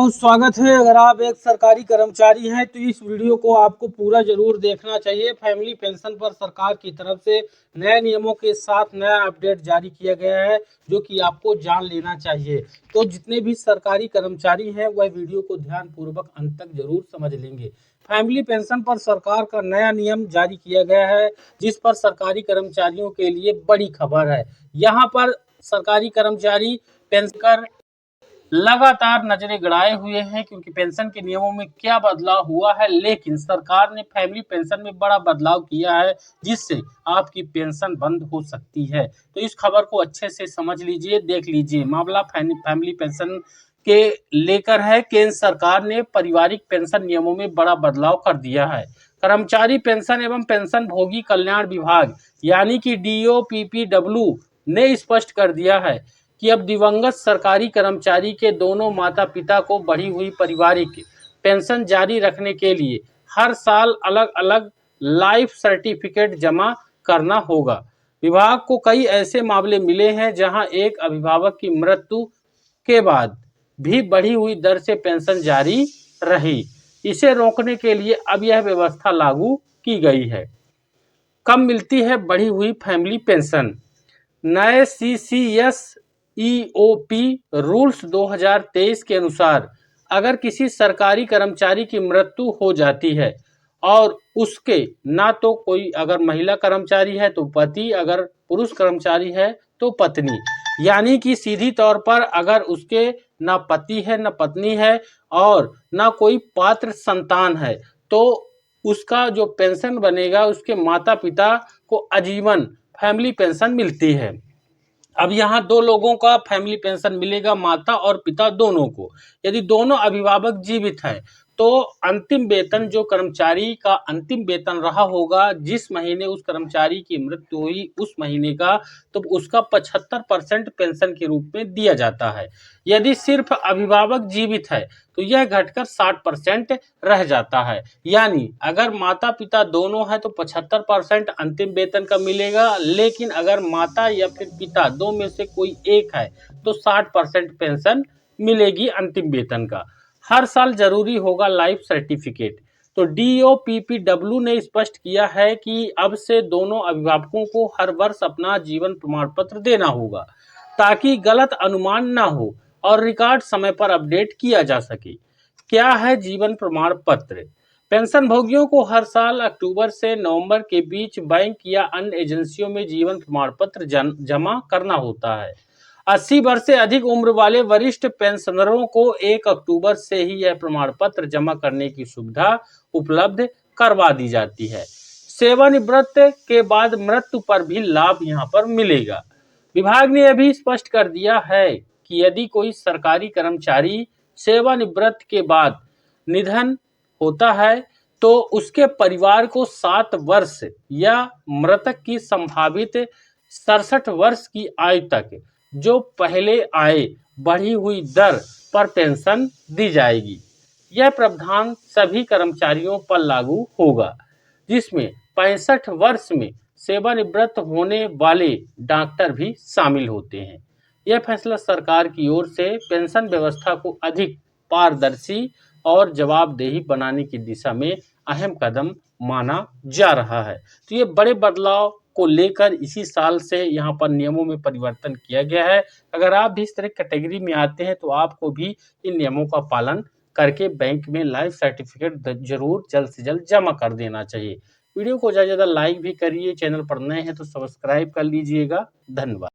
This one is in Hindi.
बहुत स्वागत है। अगर आप एक सरकारी कर्मचारी हैं तो इस वीडियो को आपको पूरा जरूर देखना चाहिए। फैमिली पेंशन पर सरकार की तरफ से नए नियमों के साथ नया अपडेट जारी किया गया है जो कि आपको जान लेना चाहिए। तो जितने भी सरकारी कर्मचारी हैं वह वीडियो को ध्यान पूर्वक अंत तक जरूर समझ लेंगे। फैमिली पेंशन पर सरकार का नया नियम जारी किया गया है जिस पर सरकारी कर्मचारियों के लिए बड़ी खबर है। यहाँ पर सरकारी कर्मचारी पेंशन लगातार नजरें गड़ाए हुए हैं क्योंकि पेंशन के नियमों में क्या बदलाव हुआ है, लेकिन सरकार ने फैमिली पेंशन में बड़ा बदलाव किया है जिससे आपकी पेंशन बंद हो सकती है। तो इस खबर को अच्छे से समझ लीजिए, देख लीजिए। मामला फैमिली पेंशन के लेकर है। केंद्र सरकार ने पारिवारिक पेंशन नियमों में बड़ा बदलाव कर दिया है। कर्मचारी पेंशन एवं पेंशन भोगी कल्याण विभाग यानी कि DOPPW ने स्पष्ट कर दिया है कि अब दिवंगत सरकारी कर्मचारी के दोनों माता पिता को बढ़ी हुई पारिवारिक पेंशन जारी रखने के लिए हर साल अलग अलग लाइफ सर्टिफिकेट जमा करना होगा। विभाग को कई ऐसे मामले मिले हैं जहां एक अभिभावक की मृत्यु के बाद भी बढ़ी हुई दर से पेंशन जारी रही। इसे रोकने के लिए अब यह व्यवस्था लागू की गई है। कब मिलती है बढ़ी हुई फैमिली पेंशन? नए CCSEOP रूल्स 2023 के अनुसार अगर किसी सरकारी कर्मचारी की मृत्यु हो जाती है और उसके ना तो कोई, अगर महिला कर्मचारी है तो पति, अगर पुरुष कर्मचारी है तो पत्नी, यानी कि सीधी तौर पर अगर उसके ना पति है ना पत्नी है और ना कोई पात्र संतान है तो उसका जो पेंशन बनेगा उसके माता पिता को आजीवन फैमिली पेंशन मिलती है। अब यहाँ दो लोगों का फैमिली पेंशन मिलेगा, माता और पिता दोनों को। यदि दोनों अभिभावक जीवित हैं तो अंतिम वेतन, जो कर्मचारी का अंतिम वेतन रहा होगा जिस महीने उस कर्मचारी की मृत्यु हुई उस महीने का, तो उसका 75% पेंशन के रूप में दिया जाता है। यदि सिर्फ अभिभावक जीवित है तो यह घटकर 60% रह जाता है। यानी अगर माता पिता दोनों हैं तो 75% अंतिम वेतन का मिलेगा, लेकिन अगर माता या फिर पिता दो में से कोई एक है तो 60% पेंशन मिलेगी अंतिम वेतन का। हर साल जरूरी होगा लाइफ सर्टिफिकेट। तो DOPPW ने स्पष्ट किया है कि अब से दोनों अभिभावकों को हर वर्ष अपना जीवन प्रमाण पत्र देना होगा ताकि गलत अनुमान ना हो और रिकॉर्ड समय पर अपडेट किया जा सके। क्या है जीवन प्रमाण पत्र? पेंशन भोगियों को हर साल अक्टूबर से नवंबर के बीच बैंक या अन्य एजेंसियों में जीवन प्रमाण पत्र जमा करना होता है। 80 वर्ष से अधिक उम्र वाले वरिष्ठ पेंशनरों को 1 अक्टूबर से ही यह प्रमाण पत्र जमा करने की सुविधा उपलब्ध करवा दी जाती है। सेवानिवृत्त के बाद मृत्यु पर भी लाभ यहाँ पर मिलेगा। विभाग ने यह भी स्पष्ट कर दिया है कि यदि कोई सरकारी कर्मचारी सेवानिवृत्त के बाद निधन होता है तो उसके परिवार को 7 वर्ष या मृतक की संभावित 67 वर्ष की आयु तक जो पहले आए बढ़ी हुई दर पर पेंशन दी जाएगी। यह प्रावधान सभी कर्मचारियों पर लागू होगा जिसमें 65 वर्ष में सेवानिवृत्त होने वाले डॉक्टर भी शामिल होते हैं। यह फैसला सरकार की ओर से पेंशन व्यवस्था को अधिक पारदर्शी और जवाबदेही बनाने की दिशा में अहम कदम माना जा रहा है। तो ये बड़े बदलाव को लेकर इसी साल से यहाँ पर नियमों में परिवर्तन किया गया है। अगर आप भी इस तरह कैटेगरी में आते हैं तो आपको भी इन नियमों का पालन करके बैंक में लाइफ सर्टिफिकेट जरूर जल्द से जल्द जमा कर देना चाहिए। वीडियो को ज़्यादा से ज़्यादा लाइक भी करिए, चैनल पर नए हैं तो सब्सक्राइब कर लीजिएगा। धन्यवाद।